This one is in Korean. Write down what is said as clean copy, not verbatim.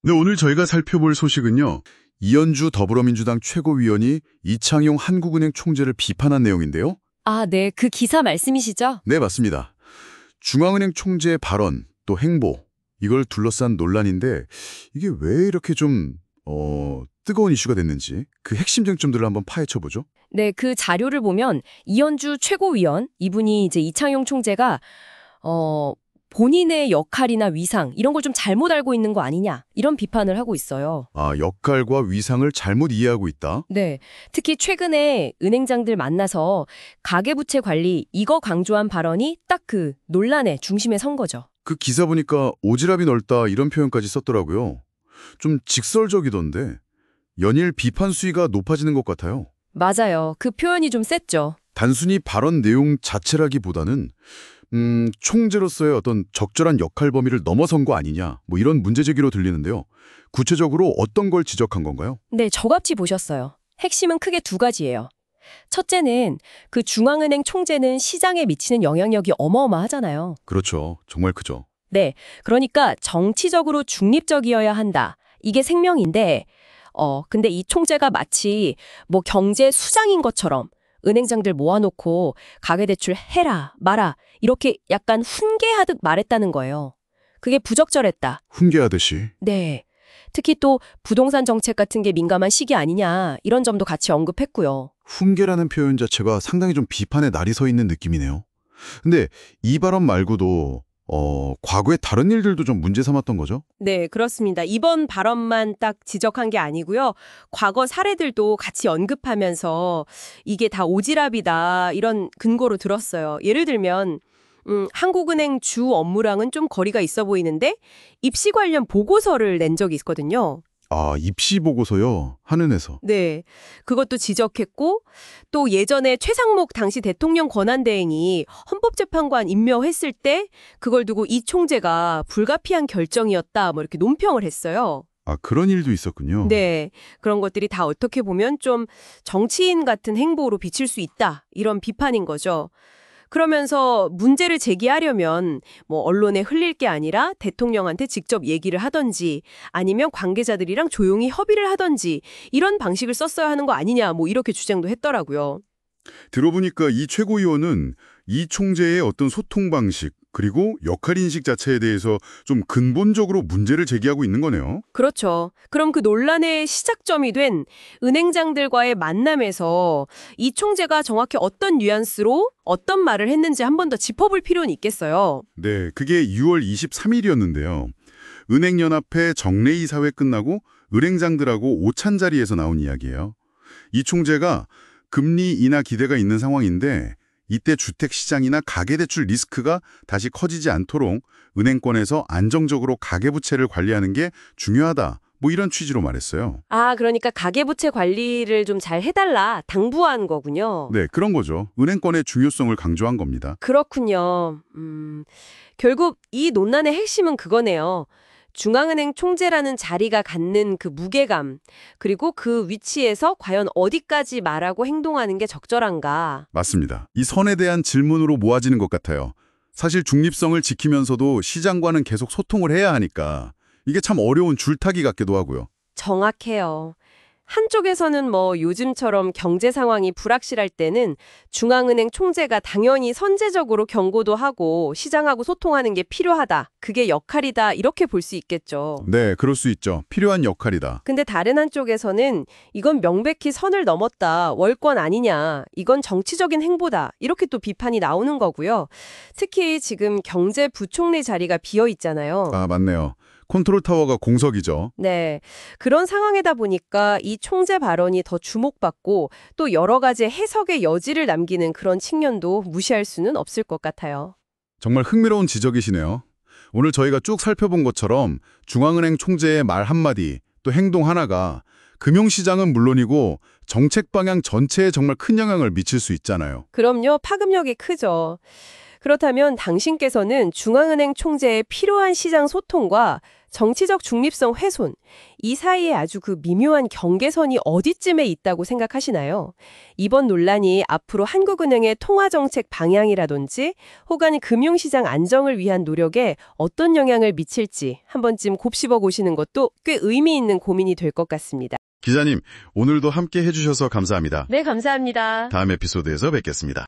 네, 오늘 저희가 살펴볼 소식은요. 이현주 더불어민주당 최고위원이 이창용 한국은행 총재를 비판한 내용인데요. 아, 네. 그 기사 말씀이시죠? 네, 맞습니다. 중앙은행 총재의 발언, 또 행보, 이걸 둘러싼 논란인데 이게 왜 이렇게 좀 뜨거운 이슈가 됐는지 그 핵심 쟁점들을 한번 파헤쳐보죠. 네, 그 자료를 보면 이현주 최고위원, 이분이 이제 이창용 총재가 본인의 역할이나 위상 이런 걸 좀 잘못 알고 있는 거 아니냐 이런 비판을 하고 있어요. 아, 역할과 위상을 잘못 이해하고 있다. 네, 특히 최근에 은행장들 만나서 가계부채 관리 이거 강조한 발언이 딱 그 논란의 중심에 선 거죠. 그 기사 보니까 오지랖이 넓다 이런 표현까지 썼더라고요. 좀 직설적이던데 연일 비판 수위가 높아지는 것 같아요. 맞아요. 그 표현이 좀 셌죠. 단순히 발언 내용 자체라기보다는 총재로서의 어떤 적절한 역할 범위를 넘어선 거 아니냐 뭐 이런 문제제기로 들리는데요. 구체적으로 어떤 걸 지적한 건가요? 네, 저같이 보셨어요. 핵심은 크게 두 가지예요. 첫째는 그 중앙은행 총재는 시장에 미치는 영향력이 어마어마하잖아요. 그렇죠. 정말 크죠. 네, 그러니까 정치적으로 중립적이어야 한다. 이게 생명인데, 근데 이 총재가 마치 뭐 경제 수장인 것처럼 은행장들 모아놓고 가계대출 해라, 마라 이렇게 약간 훈계하듯 말했다는 거예요. 그게 부적절했다. 훈계하듯이. 네. 특히 또 부동산 정책 같은 게 민감한 시기 아니냐 이런 점도 같이 언급했고요. 훈계라는 표현 자체가 상당히 좀 비판의 날이 서 있는 느낌이네요. 근데 이 발언 말고도 과거에 다른 일들도 좀 문제 삼았던 거죠? 네, 그렇습니다. 이번 발언만 딱 지적한 게 아니고요. 과거 사례들도 같이 언급하면서 이게 다 오지랖이다 이런 근거로 들었어요. 예를 들면 한국은행 주 업무랑은 좀 거리가 있어 보이는데 입시 관련 보고서를 낸 적이 있거든요. 아, 입시 보고서요? 한은에서. 네, 그것도 지적했고 또 예전에 최상목 당시 대통령 권한대행이 헌법재판관 임명했을 때 그걸 두고 이 총재가 불가피한 결정이었다 뭐 이렇게 논평을 했어요. 아, 그런 일도 있었군요. 네, 그런 것들이 다 어떻게 보면 좀 정치인 같은 행보로 비칠 수 있다 이런 비판인 거죠. 그러면서 문제를 제기하려면 뭐 언론에 흘릴 게 아니라 대통령한테 직접 얘기를 하던지 아니면 관계자들이랑 조용히 협의를 하던지 이런 방식을 썼어야 하는 거 아니냐 뭐 이렇게 주장도 했더라고요. 들어보니까 이 최고위원은 이 총재의 어떤 소통 방식 그리고 역할인식 자체에 대해서 좀 근본적으로 문제를 제기하고 있는 거네요. 그렇죠. 그럼 그 논란의 시작점이 된 은행장들과의 만남에서 이 총재가 정확히 어떤 뉘앙스로 어떤 말을 했는지 한 번 더 짚어볼 필요는 있겠어요. 네, 그게 6월 23일이었는데요. 은행연합회 정례이사회 끝나고 은행장들하고 오찬 자리에서 나온 이야기예요. 이 총재가 금리 인하 기대가 있는 상황인데 이때 주택시장이나 가계대출 리스크가 다시 커지지 않도록 은행권에서 안정적으로 가계부채를 관리하는 게 중요하다. 뭐 이런 취지로 말했어요. 아, 그러니까 가계부채 관리를 좀 잘 해달라 당부한 거군요. 네, 그런 거죠. 은행권의 중요성을 강조한 겁니다. 그렇군요. 결국 이 논란의 핵심은 그거네요. 중앙은행 총재라는 자리가 갖는 그 무게감, 그리고 그 위치에서 과연 어디까지 말하고 행동하는 게 적절한가. 맞습니다. 이 선에 대한 질문으로 모아지는 것 같아요. 사실 중립성을 지키면서도 시장과는 계속 소통을 해야 하니까 이게 참 어려운 줄타기 같기도 하고요. 정확해요. 한쪽에서는 뭐 요즘처럼 경제 상황이 불확실할 때는 중앙은행 총재가 당연히 선제적으로 경고도 하고 시장하고 소통하는 게 필요하다. 그게 역할이다. 이렇게 볼 수 있겠죠. 네, 그럴 수 있죠. 필요한 역할이다. 근데 다른 한쪽에서는 이건 명백히 선을 넘었다. 월권 아니냐. 이건 정치적인 행보다. 이렇게 또 비판이 나오는 거고요. 특히 지금 경제부총리 자리가 비어 있잖아요. 아, 맞네요. 컨트롤 타워가 공석이죠. 네. 그런 상황이다 보니까 이 총재 발언이 더 주목받고 또 여러 가지 해석의 여지를 남기는 그런 측면도 무시할 수는 없을 것 같아요. 정말 흥미로운 지적이시네요. 오늘 저희가 쭉 살펴본 것처럼 중앙은행 총재의 말 한마디, 또 행동 하나가 금융시장은 물론이고 정책 방향 전체에 정말 큰 영향을 미칠 수 있잖아요. 그럼요. 파급력이 크죠. 그렇다면 당신께서는 중앙은행 총재의 필요한 시장 소통과 정치적 중립성 훼손, 이 사이에 아주 그 미묘한 경계선이 어디쯤에 있다고 생각하시나요? 이번 논란이 앞으로 한국은행의 통화정책 방향이라든지 혹은 금융시장 안정을 위한 노력에 어떤 영향을 미칠지 한 번쯤 곱씹어 보시는 것도 꽤 의미 있는 고민이 될 것 같습니다. 기자님, 오늘도 함께 해주셔서 감사합니다. 네, 감사합니다. 다음 에피소드에서 뵙겠습니다.